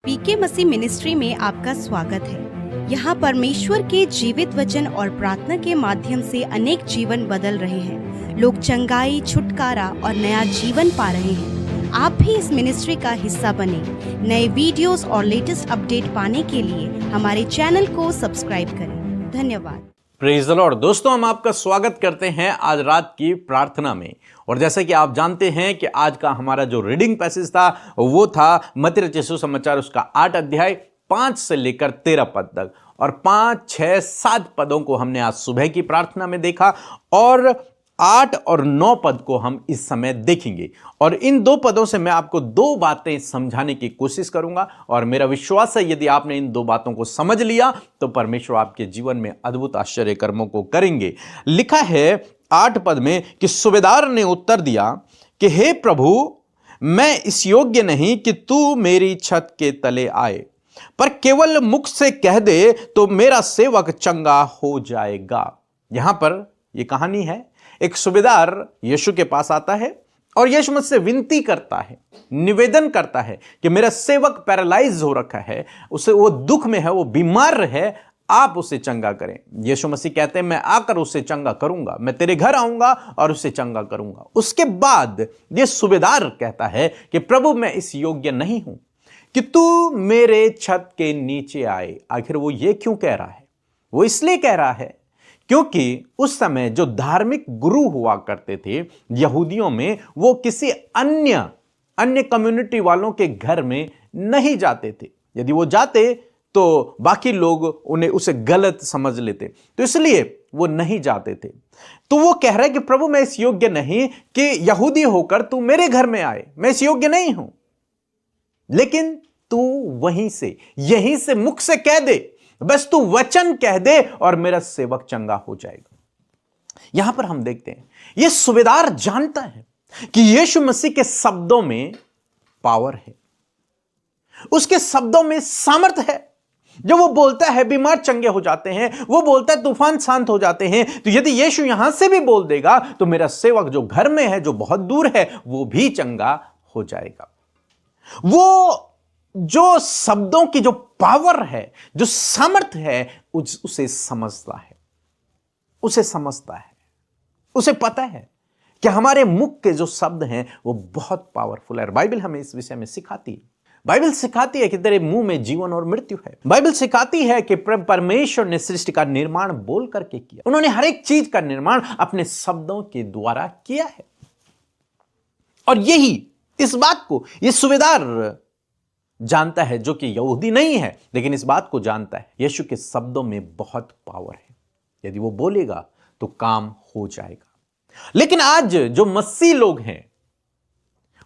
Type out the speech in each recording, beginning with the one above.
पीके मसीह ministry में आपका स्वागत है। यहाँ परमेश्वर के जीवित वचन और प्रार्थना के माध्यम से अनेक जीवन बदल रहे हैं। लोग चंगाई, छुटकारा और नया जीवन पा रहे हैं। आप भी इस मिनिस्ट्री का हिस्सा बने। नए वीडियोस और लेटेस्ट अपडेट पाने के लिए हमारे चैनल को सब्सक्राइब करें। धन्यवाद। Praise the Lord. दोस्तों, हम आपका स्वागत करते हैं आज रात की प्रार्थना में। और जैसा कि आप जानते हैं कि आज का हमारा जो रीडिंग पैसेज था वो था मत्ती रचित सुसमाचार उसका 8 अध्याय 5 से लेकर 13 पद तक। और 5, 6, 7 पदों को हमने आज सुबह की प्रार्थना में देखा और 8 और 9 पद को हम इस समय देखेंगे। और इन 2 पदों से मैं आपको 2 बातें समझाने की कोशिश करूंगा। और मेरा विश्वास है यदि आपने इन 2 बातों को समझ लिया तो परमेश्वर आपके जीवन में अद्भुत आश्चर्य कर्मों को करेंगे। लिखा है 8 पद में कि सूबेदार ने उत्तर दिया कि हे प्रभु, मैं इस योग्य नहीं कि तू मेरी छत के तले आए, पर केवल मुख से कह दे तो मेरा सेवक चंगा हो जाएगा। यहां पर यह कहानी है, एक सूबेदार यीशु के पास आता है और यीशु मुझसे विनती करता है, निवेदन करता है कि मेरा सेवक पैरालाइज हो रखा है, उसे वो दुख में है, वो बीमार है, आप उसे चंगा करें। यीशु मसीह कहते हैं मैं आकर उसे चंगा करूंगा, मैं तेरे घर आऊंगा और उसे चंगा करूंगा। उसके बाद ये सूबेदार कहता है कि प्रभु, मैं इस योग्य नहीं हूं कि तू मेरे छत के नीचे आए। आखिर वो ये क्यों कह रहा है? वो इसलिए कह रहा है क्योंकि उस समय जो धार्मिक गुरु हुआ करते थे यहूदियों में, वो किसी अन्य कम्युनिटी वालों के घर में नहीं जाते थे। यदि वो जाते तो बाकी लोग उसे गलत समझ लेते, तो इसलिए वो नहीं जाते थे। तो वो कह रहा है कि प्रभु, मैं इस योग्य नहीं कि यहूदी होकर तू मेरे घर में आए, मैं इस योग्य नहीं हूं, लेकिन तू यहीं से मुख से कह दे, बस तू वचन कह दे और मेरा सेवक चंगा हो जाएगा। यहां पर हम देखते हैं यह सूबेदार जानता है कि यीशु मसीह के शब्दों में पावर है, उसके शब्दों में सामर्थ है। जब वो बोलता है बीमार चंगे हो जाते हैं, वो बोलता है तूफान शांत हो जाते हैं। तो यदि यीशु यहां से भी बोल देगा तो मेरा सेवक जो घर में है, जो बहुत दूर है, वो भी चंगा हो जाएगा। वो जो शब्दों की जो पावर है, जो सामर्थ है, उसे समझता है, उसे पता है कि हमारे मुख के जो शब्द हैं वो बहुत पावरफुल है। बाइबल हमें इस विषय में सिखाती है। बाइबल सिखाती है कि तेरे मुंह में जीवन और मृत्यु है। बाइबल सिखाती है कि परमेश्वर ने सृष्टि का निर्माण बोल करके किया। उन्होंने हर एक चीज का निर्माण अपने शब्दों के द्वारा किया है। और इस बात को यह सूबेदार जानता है, जो कि यहूदी नहीं है, लेकिन इस बात को जानता है यीशु के शब्दों में बहुत पावर है। यदि वो बोलेगा तो काम हो जाएगा। लेकिन आज जो मसीह लोग हैं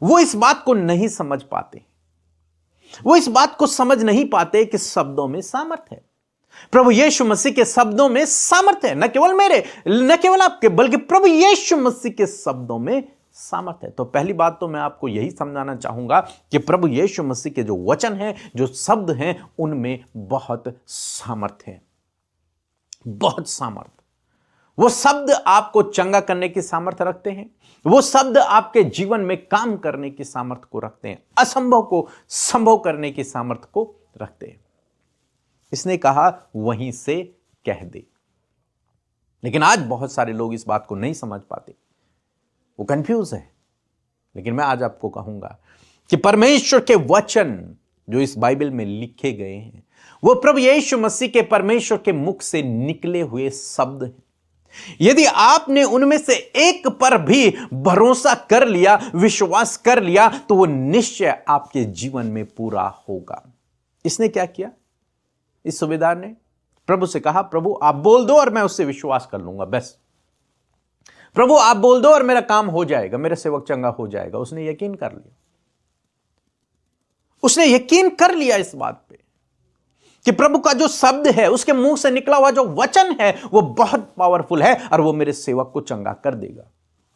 वो इस बात को नहीं समझ पाते, वो इस बात को समझ नहीं पाते कि शब्दों में सामर्थ है। प्रभु यीशु मसीह के शब्दों में सामर्थ है, न केवल आपके, बल्कि प्रभु यीशु मसीह के शब्दों में सामर्थ है। तो पहली बात तो मैं आपको यही समझाना चाहूंगा कि प्रभु यीशु मसीह के जो वचन हैं, जो शब्द हैं, उनमें बहुत सामर्थ है, बहुत सामर्थ। वो शब्द आपको चंगा करने की सामर्थ रखते हैं, वो शब्द आपके जीवन में काम करने की सामर्थ को रखते हैं, असंभव को संभव करने की सामर्थ को रखते हैं। इसने कहा वहीं से कह दे। लेकिन आज बहुत सारे लोग इस बात को नहीं समझ पाते, वो कंफ्यूज है। लेकिन मैं आज आपको कहूंगा कि परमेश्वर के वचन जो इस बाइबल में लिखे गए हैं, वो प्रभु यीशु मसीह के परमेश्वर के मुख से निकले हुए शब्द हैं। यदि आपने उनमें से एक पर भी भरोसा कर लिया, विश्वास कर लिया, तो वो निश्चय आपके जीवन में पूरा होगा। इसने क्या किया? इस सूबेदार ने प्रभु से कहा, प्रभु आप बोल दो और मैं उससे विश्वास कर लूंगा, बस प्रभु आप बोल दो और मेरा काम हो जाएगा, मेरा सेवक चंगा हो जाएगा। उसने यकीन कर लिया, उसने यकीन कर लिया इस बात पे कि प्रभु का जो शब्द है, उसके मुंह से निकला हुआ जो वचन है, वो बहुत पावरफुल है और वो मेरे सेवक को चंगा कर देगा।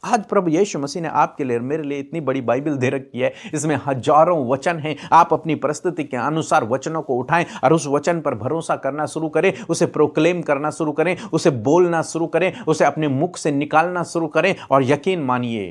आज प्रभु यीशु मसीह ने आपके लिए, मेरे लिए इतनी बड़ी बाइबल दे रखी है, इसमें हजारों वचन हैं। आप अपनी परिस्थिति के अनुसार वचनों को उठाएं और उस वचन पर भरोसा करना शुरू करें, उसे प्रोक्लेम करना शुरू करें, उसे बोलना शुरू करें, उसे अपने मुख से निकालना शुरू करें और यकीन मानिए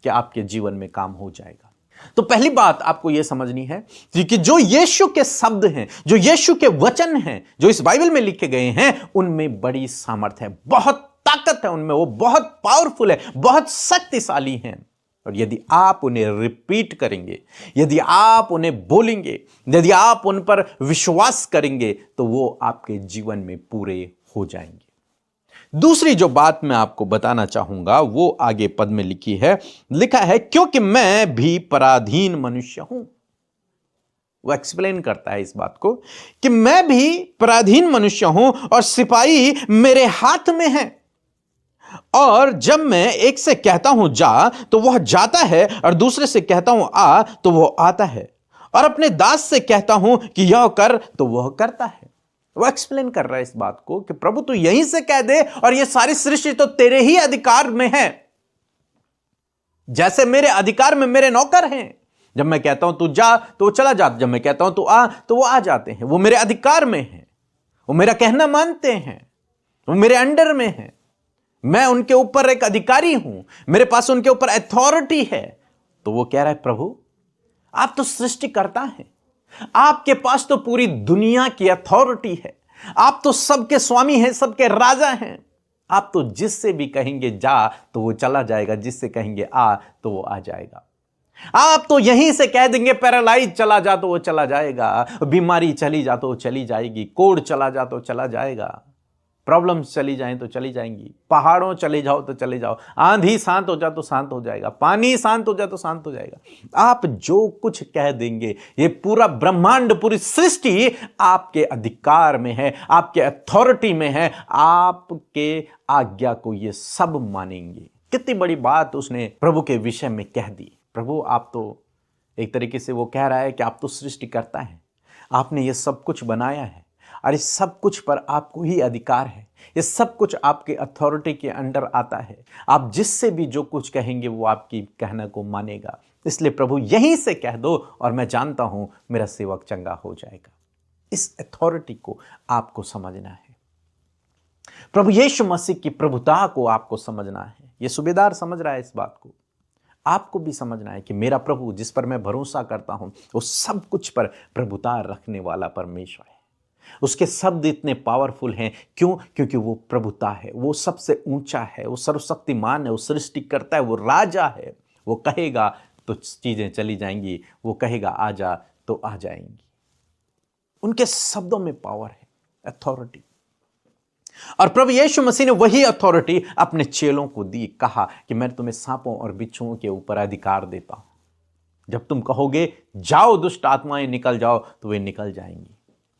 कि आपके जीवन में काम हो जाएगा। तो पहली बात आपको यह समझनी है कि जो यीशु के शब्द हैं, जो यीशु के वचन हैं, जो इस बाइबल में लिखे गए हैं, उनमें बड़ी सामर्थ्य है, बहुत ताकत है उनमें, वो बहुत पावरफुल है, बहुत शक्तिशाली हैं। और यदि आप उन्हें रिपीट करेंगे, यदि आप उन्हें बोलेंगे, यदि आप उन पर विश्वास करेंगे, तो वो आपके जीवन में पूरे हो जाएंगे। दूसरी जो बात मैं आपको बताना चाहूंगा वो आगे पद में लिखी है, लिखा है क्योंकि मैं भी पराधीन मनुष्य हूं। वो एक्सप्लेन करता है इस बात को कि मैं भी पराधीन मनुष्य हूं और सिपाही मेरे हाथ में है। और जब मैं एक से कहता हूं जा तो वह जाता है, और दूसरे से कहता हूं आ तो वह आता है, और अपने दास से कहता हूं कि यह कर तो वह करता है। वो एक्सप्लेन कर रहा है इस बात को कि प्रभु तू यहीं से कह दे और ये सारी सृष्टि तो तेरे ही अधिकार में है, जैसे मेरे अधिकार में मेरे नौकर हैं। जब मैं कहता हूं तू जा तो वो चला जाता, जब मैं कहता हूं तू आ तो वो आ जाते हैं। वो मेरे अधिकार में है, वो मेरा कहना मानते हैं, वो मेरे अंडर में है, मैं उनके ऊपर एक अधिकारी हूं, मेरे पास उनके ऊपर अथॉरिटी है। तो वो कह रहा है प्रभु आप तो सृष्टिकर्ता हैं, आपके पास तो पूरी दुनिया की अथॉरिटी है, आप तो सबके स्वामी हैं, सबके राजा हैं। आप तो जिससे भी कहेंगे जा तो वो चला जाएगा, जिससे कहेंगे आ तो वो आ जाएगा। आप तो यहीं से कह देंगे पैरालाइज चला जा तो वो चला जाएगा, बीमारी चली जा तो वो चली जाएगी, कोढ़ चला जा तो चला जाएगा, प्रॉब्लम्स चली जाएं तो चली जाएंगी, पहाड़ों चले जाओ तो चले जाओ, आंधी शांत हो जा तो शांत हो जाएगा, पानी शांत हो जा तो शांत हो जाएगा। आप जो कुछ कह देंगे, ये पूरा ब्रह्मांड, पूरी सृष्टि आपके अधिकार में है, आपके अथॉरिटी में है, आपके आज्ञा को ये सब मानेंगे। कितनी बड़ी बात उसने प्रभु के विषय में कह दी। प्रभु आप तो एक तरीके से वो कह रहा है कि आप तो सृष्टिकर्ता हैं, आपने ये सब कुछ बनाया है और इस सब कुछ पर आपको ही अधिकार है, ये सब कुछ आपके अथॉरिटी के अंडर आता है। आप जिससे भी जो कुछ कहेंगे वो आपकी कहने को मानेगा। इसलिए प्रभु यहीं से कह दो और मैं जानता हूं मेरा सेवक चंगा हो जाएगा। इस अथॉरिटी को आपको समझना है, प्रभु यीशु मसीह की प्रभुता को आपको समझना है। ये सूबेदार समझ रहा है इस बात को, आपको भी समझना है कि मेरा प्रभु जिस पर मैं भरोसा करता हूं वो सब कुछ पर प्रभुता रखने वाला परमेश्वर है। उसके शब्द इतने पावरफुल हैं, क्यों? क्योंकि वो प्रभुता है, वो सबसे ऊंचा है, वो सर्वशक्तिमान है, वो सृष्टि करता है, वो राजा है। वो कहेगा तो चीजें चली जाएंगी, वो कहेगा आ जा तो आ जाएंगी। उनके शब्दों में पावर है, अथॉरिटी। और प्रभु यीशु मसीह ने वही अथॉरिटी अपने चेलों को दी, कहा कि मैं तुम्हें सांपों और बिच्छुओं के ऊपर अधिकार देता हूं। जब तुम कहोगे जाओ दुष्ट आत्माएं निकल जाओ तो वे निकल जाएंगी,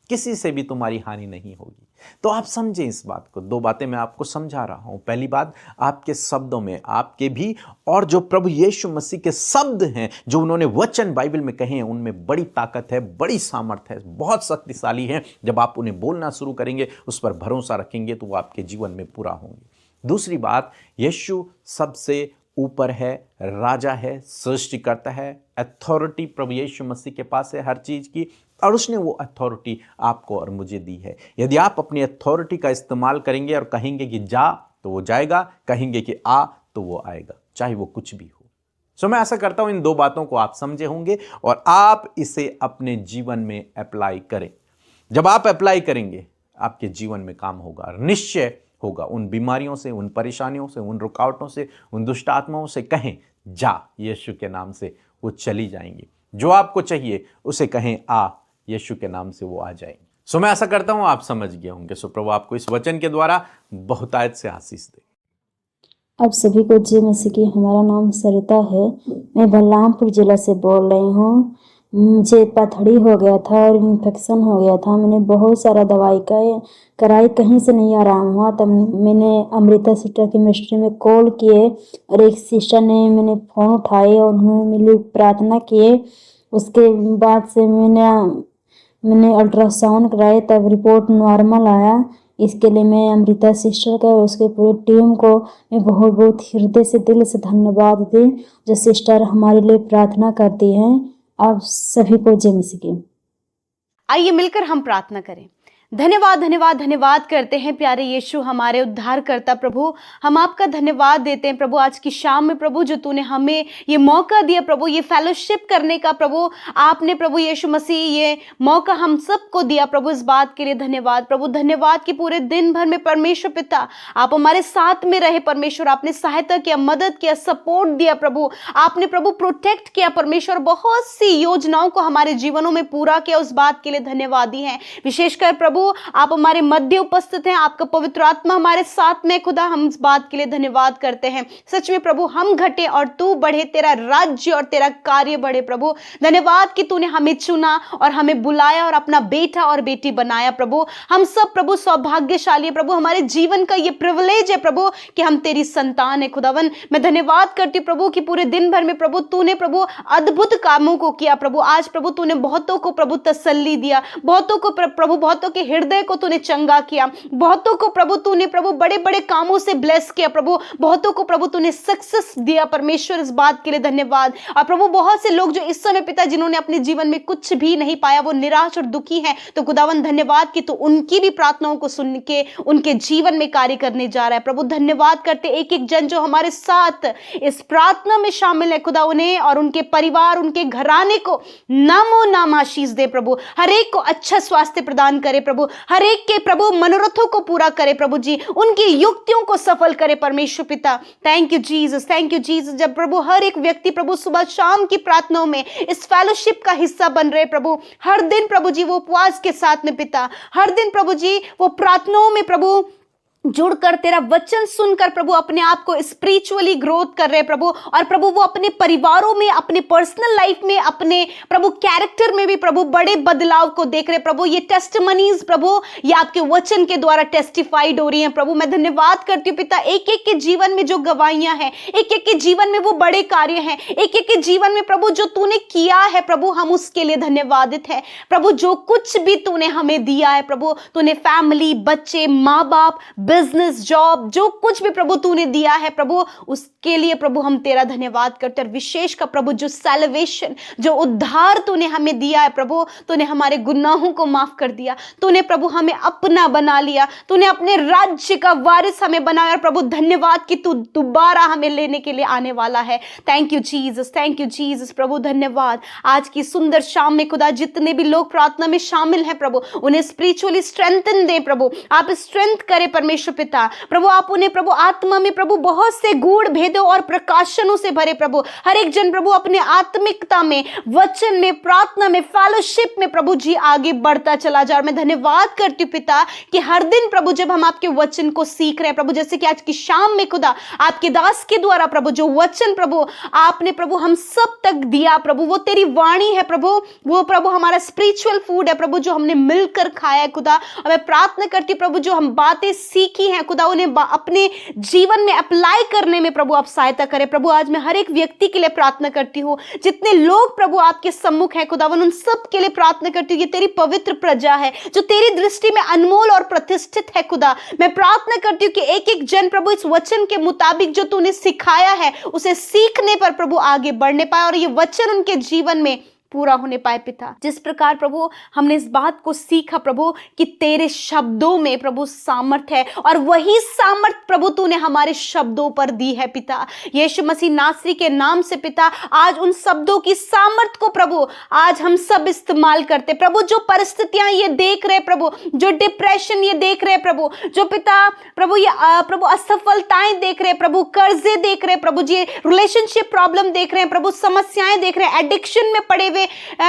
किसी से भी तुम्हारी हानि नहीं होगी। तो आप समझें इस बात को। दो बातें मैं आपको समझा रहा हूं। पहली बात, आपके शब्दों में, आपके भी और जो प्रभु यीशु मसीह के शब्द हैं, जो उन्होंने वचन बाइबल में कहे हैं, उनमें बड़ी ताकत है, बड़ी सामर्थ्य है, बहुत शक्तिशाली है। जब आप उन्हें बोलना शुरू करेंगे, उस पर भरोसा रखेंगे, तो वो आपके जीवन में पूरा होंगे। दूसरी बात, यीशु सबसे ऊपर है, राजा है, सृष्टिकर्ता है, अथॉरिटी प्रभु यीशु मसीह के पास है हर चीज की, और उसने वो अथॉरिटी आपको और मुझे दी है। यदि आप अपनी अथॉरिटी का इस्तेमाल करेंगे और कहेंगे कि जा तो वो जाएगा, कहेंगे कि आ तो वो आएगा, चाहे वो कुछ भी हो। सो मैं आशा करता हूं इन दो बातों को आप समझे होंगे और आप इसे अपने जीवन में अप्लाई करें। जब आप अप्लाई करेंगे, आपके जीवन में काम होगा, निश्चय होगा। उन बीमारियों से, उन परेशानियों से, उन रुकावटों से, उन दुष्ट आत्माओं से कहें जा यीशु के नाम से, वो चली जाएंगी। जो आपको चाहिए उसे कहें आ, यीशु के नाम से वो आ जाएंगे। सो मैं आशा करता हूं आप समझ गए होंगे। सो प्रभु आपको इस वचन के द्वारा बहुतायत से आशीष दे। आप सभी को जय मसीह की। हमारा नाम सरिता है, मैं बलरामपुर जिला से बोल रही हूँ। मुझे पथरी हो गया था और इन्फेक्शन हो गया था। मैंने बहुत सारा दवाई कराई, कहीं से नहीं आराम हुआ। तब मैंने अमृता सिस्टर के मिनिस्ट्री में कॉल किए और एक सिस्टर ने मैंने फ़ोन उठाए और उन्होंने मेरे लिए प्रार्थना किए। उसके बाद से मैंने अल्ट्रासाउंड कराए, तब रिपोर्ट नॉर्मल आया। इसके लिए मैं अमृता सिस्टर का और उसके पूरे टीम को मैं बहुत बहुत हृदय से, दिल से धन्यवाद दी, जो सिस्टर हमारे लिए प्रार्थना करती हैं। आप सभी को जय मसीह की। आइए मिलकर हम प्रार्थना करें। धन्यवाद धन्यवाद धन्यवाद करते हैं प्यारे यीशु हमारे उद्धारकर्ता प्रभु। हम आपका धन्यवाद देते हैं प्रभु आज की शाम में प्रभु, जो तूने हमें ये मौका दिया प्रभु, ये फेलोशिप करने का प्रभु। आपने प्रभु यीशु मसीह ये मौका हम सबको दिया प्रभु, इस बात के लिए धन्यवाद प्रभु। धन्यवाद कि पूरे दिन भर में परमेश्वर पिता आप हमारे साथ में रहे परमेश्वर। आपने सहायता किया, मदद किया, सपोर्ट दिया प्रभु। आपने प्रभु प्रोटेक्ट किया परमेश्वर, बहुत सी योजनाओं को हमारे जीवनों में पूरा किया, उस बात के लिए धन्यवादी हैं। विशेषकर प्रभु आप हमारे मध्य उपस्थित हैं, आपका पवित्र आत्मा हमारे साथ में खुदा, हम इस बात के लिए धन्यवाद करते हैं। सच में प्रभु हम घटे और तू बढ़े, तेरा राज्य और तेरा कार्य बढ़े प्रभु। धन्यवाद कि तूने हमें चुना और हमें बुलाया और अपना बेटा और बेटी बनाया प्रभु। हम सब प्रभु सौभाग्यशाली है प्रभु, हमारे जीवन का ये प्रिविलेज है प्रभु कि हम तेरी संतान है खुदावन। मैं धन्यवाद करती हूँ प्रभु कि पूरे दिन भर में प्रभु तूने प्रभु अद्भुत कामों को किया प्रभु। आज प्रभु तूने बहुतों को प्रभु तसल्ली दिया, बहुतों को प्रभु, बहुतों के हृदय को तूने चंगा किया, बहुतों को प्रभु तूने प्रभु बड़े बड़े कामों से ब्लेस किया प्रभु, बहुतों को प्रभु तूने सक्सेस दिया परमेश्वर, इस बात के लिए धन्यवाद। और प्रभु बहुत से लोग जो इस समय पिता जिन्होंने अपने जीवन में कुछ भी नहीं पाया, वो निराश और दुखी हैं, तो खुदावन धन्यवाद कि तू उनकी भी प्रार्थनाओं को सुन के उनके जीवन में कार्य करने जा रहा है प्रभु। धन्यवाद करते एक एक जन जो हमारे साथ इस प्रार्थना में शामिल है खुदा, उन्हें और उनके परिवार, उनके घराने को नामो नाम आशीष दे प्रभु। हर एक को अच्छा स्वास्थ्य प्रदान करे प्रभु, हर एक के प्रभु मनोरथों को पूरा करे प्रभु जी, उनकी युक्तियों को सफल करे परमेश्वर पिता। Thank you Jesus, thank you Jesus. जब प्रभु हर एक व्यक्ति प्रभु सुबह शाम की प्रार्थनाओं में इस फेलोशिप का हिस्सा बन रहे प्रभु, हर दिन प्रभु जी वो उपवास के साथ में पिता, हर दिन प्रभु जी वो प्रार्थनाओं में प्रभु जुड़कर तेरा वचन सुनकर प्रभु अपने आप को स्पिरिचुअली ग्रोथ कर रहे प्रभु, और प्रभु वो अपने परिवारों में, अपने पर्सनल लाइफ में, अपने प्रभु कैरेक्टर में भी प्रभु बड़े बदलाव को देख रहे प्रभु। ये टेस्टिमनीज प्रभु ये आपके वचन के द्वारा टेस्टिफाइड हो रही हैं प्रभु। मैं धन्यवाद करती हूँ पिता, एक एक के जीवन में जो गवाहियां हैं, एक एक के जीवन में वो बड़े कार्य हैं, एक एक के जीवन में प्रभु जो तूने किया है प्रभु, हम उसके लिए धन्यवादित है प्रभु। जो कुछ भी तूने हमें दिया है प्रभु, तूने फैमिली, बच्चे, माँ बाप, बिजनेस, जॉब, जो कुछ भी प्रभु तूने दिया है प्रभु, उसके लिए प्रभु हम तेरा धन्यवाद करते हैं। विशेष का प्रभु जो सैल्वेशन, जो उद्धार तूने हमें दिया है प्रभु, तूने हमारे गुनाहों को माफ कर दिया, तूने प्रभु हमें अपना बना लिया, तूने अपने राज्य का वारिस हमें बनाया। और प्रभु धन्यवाद कि तू दोबारा हमें लेने के लिए आने वाला है। Thank you Jesus, thank you Jesus प्रभु। धन्यवाद आज की सुंदर शाम में खुदा, जितने भी लोग प्रार्थना में शामिल हैं प्रभु, उन्हें स्पिरिचुअली स्ट्रेंथन दे प्रभु, आप स्ट्रेंथ करे परमेश्वर पिता प्रभु। आप उन्हें प्रभु आत्मा में प्रभु बहुत से गूढ़ भेदों और प्रकाशनों से भरे प्रभु। हर एक जन प्रभु अपने आत्मिकता में, वचन में, प्रार्थना में, फेलोशिप में प्रभु जी आगे बढ़ता चला जा। और मैं धन्यवाद करती हूँ पिता कि हर दिन प्रभु जब हम आपके वचन को सीख रहे हैं प्रभु, जैसे कि आज की शाम में खुदा आपके दास के द्वारा प्रभु जो वचन प्रभु आपने प्रभु हम सब तक दिया प्रभु, वो तेरी वाणी है प्रभु, वो प्रभु हमारा स्पिरिचुअल फूड है प्रभु, जो हमने मिलकर खाया है खुदा। और मैं प्रार्थना करती हूँ प्रभु जो हम बातें सीखी हैं खुदा, उन्हें अपने जीवन में अप्लाई करने में प्रभु आप सहायता करें प्रभु। आज मैं हर एक व्यक्ति के लिए प्रार्थना करती हूँ, जितने लोग प्रभु आपके सम्मुख है खुदावन, उन सब के लिए प्रार्थना करती हूँ। ये तेरी पवित्र प्रजा है जो तेरी दृष्टि में अनमोल और प्रतिष्ठित है खुदा। मैं प्रार्थना करती हूँ कि एक एक जन प्रभु इस वचन के मुताबिक जो तूने सिखाया है उसे सीखने पर प्रभु आगे बढ़ने पाए, और ये वचन उनके जीवन में पूरा होने पाए पिता। जिस प्रकार प्रभु हमने इस बात को सीखा प्रभु कि तेरे शब्दों में प्रभु सामर्थ्य है, और वही सामर्थ्य प्रभु तूने हमारे शब्दों पर दी है पिता। यीशु मसीह नासरी के नाम से पिता आज उन शब्दों की सामर्थ्य को प्रभु आज हम सब इस्तेमाल करते प्रभु। जो परिस्थितियां ये देख रहे प्रभु, जो डिप्रेशन ये देख रहे प्रभु, जो पिता प्रभु ये प्रभु असफलताएं देख रहे प्रभु, कर्जे देख रहे प्रभु जी, रिलेशनशिप प्रॉब्लम देख रहे हैं प्रभु, समस्याएं देख रहे हैं, एडिक्शन में पड़े हुए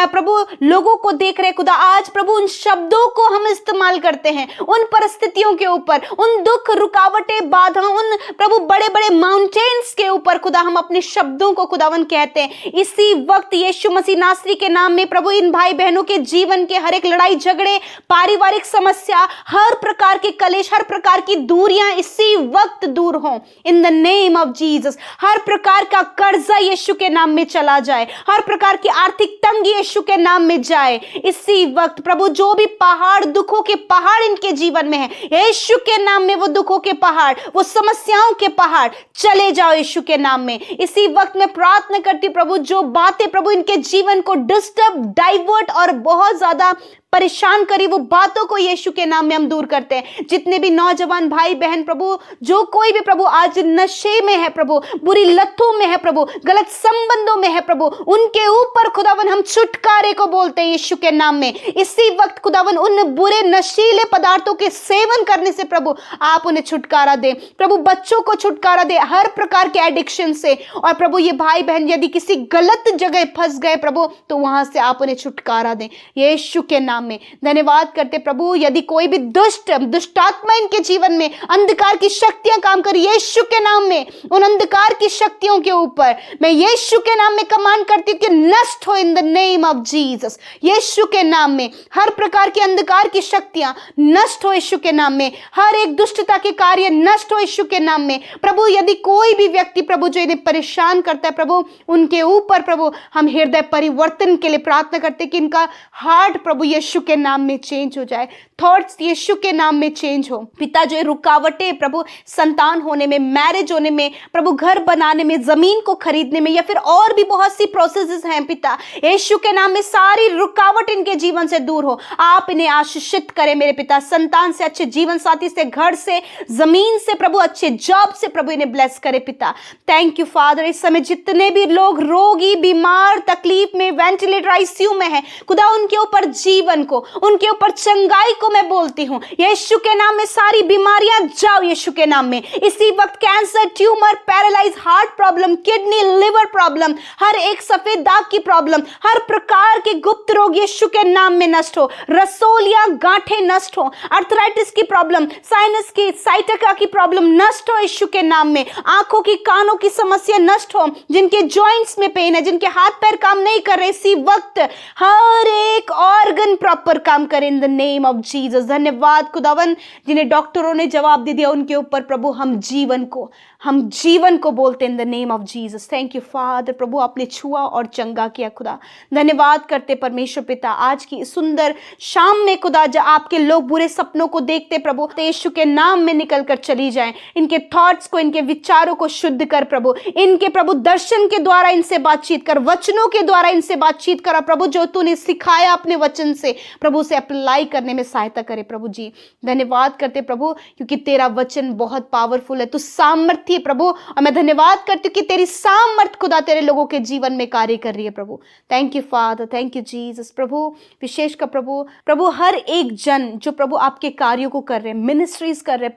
प्रभु लोगों को देख रहे खुदा, आज प्रभु उन शब्दों को हम इस्तेमाल करते हैं उन परिस्थितियों के ऊपर, उन दुख, रुकावटें, बाधा, उन प्रभु बड़े बड़े माउंटेन्स के ऊपर खुदा हम अपने शब्दों को खुदावन कहते हैं। इसी वक्त यीशु मसीह नासरी के नाम में प्रभु इन भाई बहनों के जीवन के हर एक लड़ाई झगड़े, पारिवारिक समस्या, हर प्रकार के कलेश, हर प्रकार की दूरियां इसी वक्त दूर हों in the name of Jesus. हर प्रकार का कर्जा यीशु के नाम में चला जाए, हर प्रकार की आर्थिक तंगी यीशु के नाम में जाए इसी वक्त प्रभु। जो भी पहाड़, दुखों के पहाड़ इनके जीवन में है, यीशु के नाम में वो दुखों के पहाड़, वो समस्याओं के पहाड़ चले जाओ यीशु के नाम में। इसी वक्त मैं प्रार्थना करती प्रभु जो बातें प्रभु इनके जीवन को डिस्टर्ब, डाइवर्ट और बहुत ज्यादा परेशान करी वो बातों को यीशु के नाम में हम दूर करते हैं। जितने भी नौजवान भाई बहन प्रभु, जो कोई भी प्रभु आज नशे में है प्रभु, बुरी लतों में है प्रभु, गलत संबंधों में है प्रभु, उनके ऊपर खुदावन हम छुटकारे को बोलते हैं यीशु के नाम में। इसी वक्त खुदावन उन बुरे नशीले पदार्थों के सेवन करने से प्रभु आप उन्हें छुटकारा दे प्रभु, बच्चों को छुटकारा दे हर प्रकार के एडिक्शन से। और प्रभु ये भाई बहन यदि किसी गलत जगह फंस गए प्रभु, तो वहां से आप उन्हें छुटकारा दें यीशु के नाम में। धन्यवाद करते प्रभु, यदि कोई भी दुष्टात्मा इनके जीवन में, अंधकार की शक्तियां काम कर यीशु के नाम में, उन अंधकार की शक्तियों के ऊपर मैं यीशु के नाम में कमांड करती हूं कि नष्ट हो in the name of Jesus. Yeshu के नाम में हर प्रकार की अंधकार की शक्तियां नष्ट हो यीशु के नाम में, हर एक दुष्टता के कार्य नष्ट हो यीशु के नाम में। प्रभु यदि कोई भी व्यक्ति प्रभु जो इन्हें परेशान करता है प्रभु, उनके ऊपर प्रभु हम हृदय परिवर्तन के लिए प्रार्थना करते हैं कि इनका हार्ट प्रभु यीशु के नाम में चेंज हो जाए, थॉट्स यीशु के नाम में चेंज हो। पिता जो रुकावटें प्रभु संतान होने में, मैरिज होने में प्रभु, घर बनाने में, जमीन को खरीदने में, या फिर और भी बहुत सी प्रोसेसेस हैं पिता, यीशु के नाम में सारी रुकावट इनके जीवन से दूर हो। आप इन्हें आशीषित करें मेरे पिता, संतान से, अच्छे जीवन साथी से, घर से, जमीन से प्रभु, अच्छे जॉब से प्रभु इन्हें ब्लेस करे पिता। Thank you father. इस समय जितने भी लोग रोगी, बीमार, तकलीफ में, वेंटिलेटर, आईसीयू में है खुदा, उनके ऊपर जीवन को, उनके ऊपर चंगाई को मैं बोलती हूँ यीशु के नाम में। सारी बीमारियां जाओ यीशु के नाम में। इसी वक्त cancer, tumour, paralyse, heart problem, kidney, liver problem, हर एक सफेद दाग की प्रॉब्लम, हर प्रकार के गुप्त रोग यीशु के नाम में नष्ट हो। रसोलियां, गांठें नष्ट हो। अर्थराइटिस की प्रॉब्लम, साइनस की, साइटिका की प्रॉब्लम नष्ट हो यीशु के नाम में। आंखों की, कानों की समस्या नष्ट हो। जिनके जॉइंट्स में पेन है, जिनके हाथ पैर काम नहीं कर रहे, इसी वक्त हर एक ऑर्गन प्रॉपर काम करे इन द नेम ऑफ जीसस। धन्यवाद खुदावन, जिन्हें डॉक्टरों ने जवाब दे दिया उनके ऊपर प्रभु हम जीवन को बोलते हैं in the name of Jesus. Thank you father. प्रभु आपने छुआ और चंगा किया खुदा। धन्यवाद करते परमेश्वर पिता, आज की सुंदर शाम में खुदा जब आपके लोग बुरे सपनों को देखते प्रभु, यीशु के नाम में निकल कर चली जाएं। इनके थॉट्स को, इनके विचारों को शुद्ध कर प्रभु। इनके प्रभु दर्शन के द्वारा इनसे बातचीत कर, वचनों के द्वारा इनसे बातचीत कर प्रभु। जो तूने सिखाया अपने वचन से प्रभु, से अप्लाई करने में सहायता करे प्रभु जी। धन्यवाद करते प्रभु, क्योंकि तेरा वचन बहुत पावरफुल है, तू सामर्थ्य प्रभु। और मैं धन्यवाद करती हूँ कि तेरी सामर्थ खुदा तेरे लोगों के जीवन में कार्य कर रही है प्रभु। Thank you father, thank you Jesus. प्रभु विशेष कर प्रभु हर एक जन जो प्रभु आपके कार्यों को कर रहे हैं, मिनिस्ट्रीज कर रहे हैं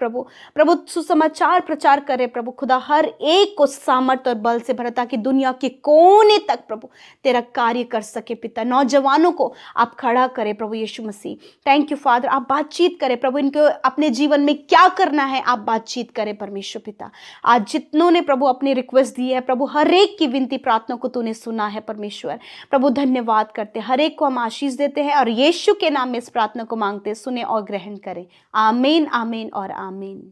प्रभु सुसमाचार प्रचार कर रहे हैं प्रभु, खुदा हर एक को सामर्थ और बल से भरा, ताकि दुनिया के कोने तक प्रभु तेरा कार्य कर सके पिता। नौजवानों को आप खड़ा करें प्रभु Yeshu Masih. Thank you father. आप बातचीत करें प्रभु, इनको अपने जीवन में क्या करना है आप बातचीत करें परमेश्वर पिता। आज जितनों ने प्रभु अपनी रिक्वेस्ट दी है प्रभु, हर एक की विनती प्रार्थना को तूने सुना है परमेश्वर। प्रभु धन्यवाद करते, हर एक को हम आशीष देते हैं और यीशु के नाम में इस प्रार्थना को मांगते, सुने और ग्रहण करें। आमीन, आमीन और आमीन।